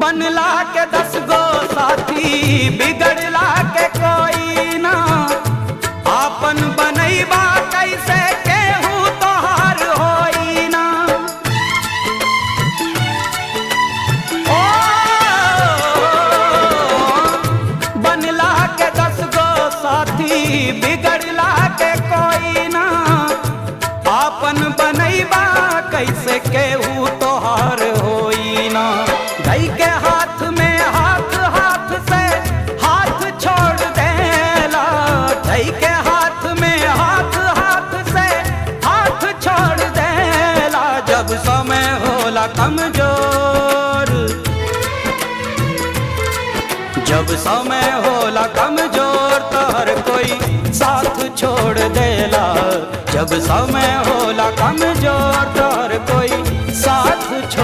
बनला के 10 गो साथी बिगड़ला के कोई ना। आपन बनैबा कैसे केहू तोहार होई ना। ओ बनला के 10 गो साथी बिगड़ला के कोई ना। आपन बनैबा कैसे केहू तोहार होई ना। धई के हाथ में हाथ, हाथ से हाथ छोड़ देला। धई के हाथ में हाथ, हाथ से हाथ छोड़ देला। जब समय होला कमजोर, जब समय होला कमजोर तो हर कोई साथ छोड़ देला। जब समय होला कमजोर तो हर कोई